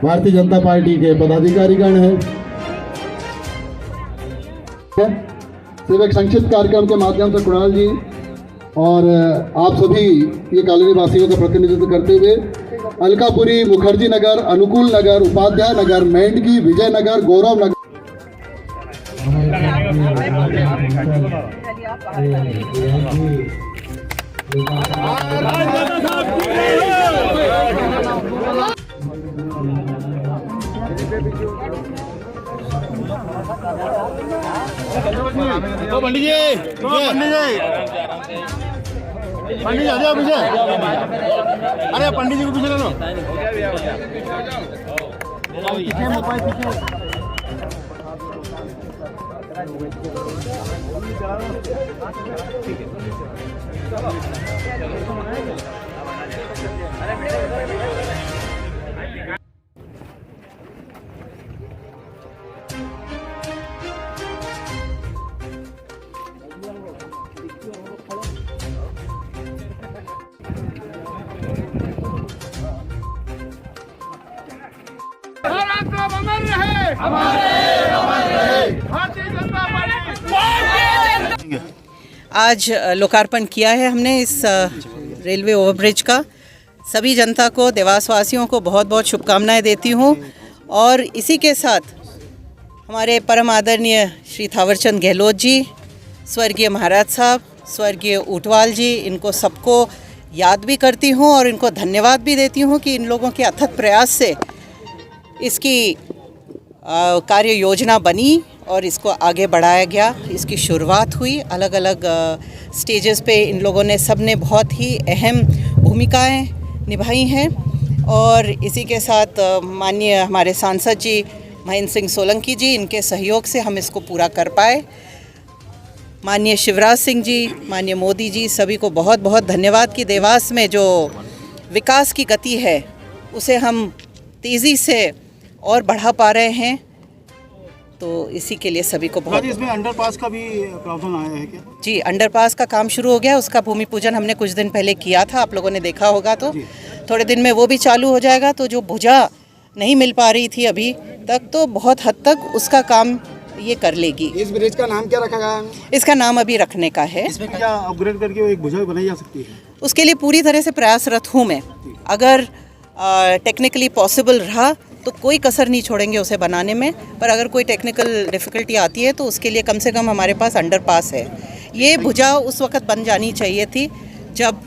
Bharatiya Janata party के पदाधिकारीगण हैं। सिर्फ एक संक्षिप्त कार्यक्रम के माध्यम से कुणाल जी और आप सभी ये कॉलोनी वासियों का प्रतिनिधित्व करते हुए अलकापुरी, मुखर्जी नगर, अनुकूल नगर, उपाध्याय नगर, मेंढकी, विजय नगर, गौरव नगर तो पंडित जी आ जाओ पीछे। अरे पंडित जी को पीछे ले लो। पीछे मोबाइल पीछे। आज लोकार्पण किया है हमने इस रेलवे ओवरब्रिज का। सभी जनता को, देवासवासियों को बहुत बहुत शुभकामनाएं देती हूं और इसी के साथ हमारे परम आदरणीय श्री थावरचंद गहलोत जी, स्वर्गीय महाराज साहब, स्वर्गीय ऊंटवाल जी, इनको सबको याद भी करती हूं और इनको धन्यवाद भी देती हूं कि इन लोगों के अथक प्रयास से इसकी कार्य योजना बनी और इसको आगे बढ़ाया गया। इसकी शुरुआत हुई, अलग अलग स्टेजेस पे इन लोगों ने सब ने बहुत ही अहम भूमिकाएं निभाई हैं और इसी के साथ माननीय हमारे सांसद जी महेंद्र सिंह सोलंकी जी, इनके सहयोग से हम इसको पूरा कर पाए। माननीय शिवराज सिंह जी, माननीय मोदी जी, सभी को बहुत बहुत धन्यवाद कि देवास में जो विकास की गति है उसे हम तेज़ी से और बढ़ा पा रहे हैं, तो इसी के लिए सभी को बहुत। इसमें अंडरपास का भी प्रावधान आया है क्या? जी, अंडरपास का काम शुरू हो गया। उसका भूमि पूजन हमने कुछ दिन पहले किया था, आप लोगों ने देखा होगा, तो थोड़े दिन में वो भी चालू हो जाएगा। तो जो भुजा नहीं मिल पा रही थी अभी तक, तो बहुत हद तक उसका काम ये कर लेगी। इस ब्रिज का नाम क्या रखा गया है? इसका नाम अभी रखने का है। इसमें क्या अपग्रेड करके एक भुजा बनाई जा सकती है? उसके लिए पूरी तरह से प्रयासरत हूँ मैं। अगर टेक्निकली पॉसिबल रहा तो कोई कसर नहीं छोड़ेंगे उसे बनाने में, पर अगर कोई टेक्निकल डिफ़िकल्टी आती है तो उसके लिए कम से कम हमारे पास अंडरपास है। ये भुजा उस वक़्त बन जानी चाहिए थी जब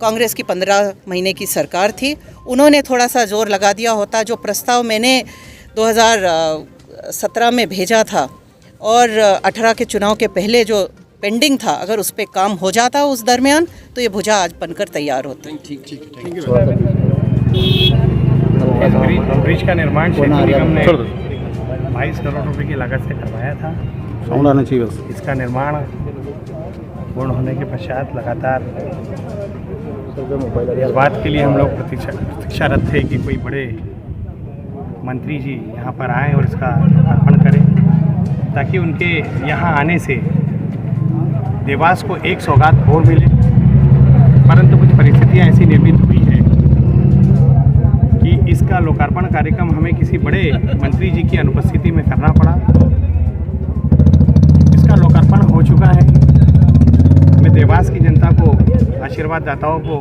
कांग्रेस की 15 महीने की सरकार थी। उन्होंने थोड़ा सा जोर लगा दिया होता। जो प्रस्ताव मैंने 2017 में भेजा था और 18 के चुनाव के पहले जो पेंडिंग था, अगर उस पर काम हो जाता उस दरमियान, तो ये भुजा आज बनकर तैयार होती। ब्रिज का निर्माण क्षेत्र निगम ने 22 करोड़ रुपए की लागत से करवाया था। इसका निर्माण पूर्ण होने के पश्चात लगातार इस बात के लिए हम लोग प्रतीक्षारत थे कि कोई बड़े मंत्री जी यहाँ पर आएँ और इसका अर्पण करें, ताकि उनके यहाँ आने से देवास को एक सौगात और मिले। परंतु कुछ परिस्थितियाँ ऐसी निर्मित हुई है कि इसका लोकार्पण कार्यक्रम हमें किसी बड़े मंत्री जी की अनुपस्थिति में करना पड़ा। इसका लोकार्पण हो चुका है। मैं देवास की जनता को, आशीर्वाददाताओं को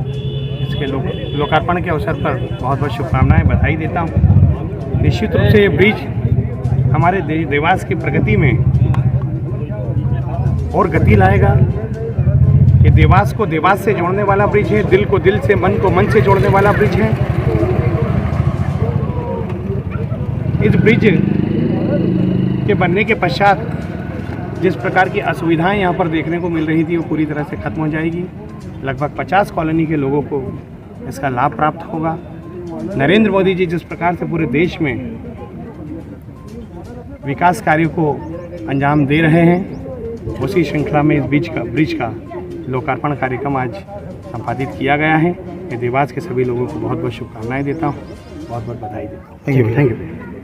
इसके लोकार्पण के अवसर पर बहुत बहुत शुभकामनाएं, बधाई देता हूं। निश्चित रूप से ये ब्रिज हमारे देवास की प्रगति में और गति लाएगा। ये देवास को देवास से जोड़ने वाला ब्रिज है, दिल को दिल से, मन को मन से जोड़ने वाला ब्रिज है। इस ब्रिज के बनने के पश्चात जिस प्रकार की असुविधाएं यहाँ पर देखने को मिल रही थी, वो पूरी तरह से खत्म हो जाएगी। लगभग 50 कॉलोनी के लोगों को इसका लाभ प्राप्त होगा। नरेंद्र मोदी जी जिस प्रकार से पूरे देश में विकास कार्यों को अंजाम दे रहे हैं, उसी श्रृंखला में इस ब्रिज का लोकार्पण कार्यक्रम आज संपादित किया गया है। मैं देवास के सभी लोगों को बहुत बहुत शुभकामनाएं देता हूँ, बहुत बहुत बधाई देता हूँ। Thank you.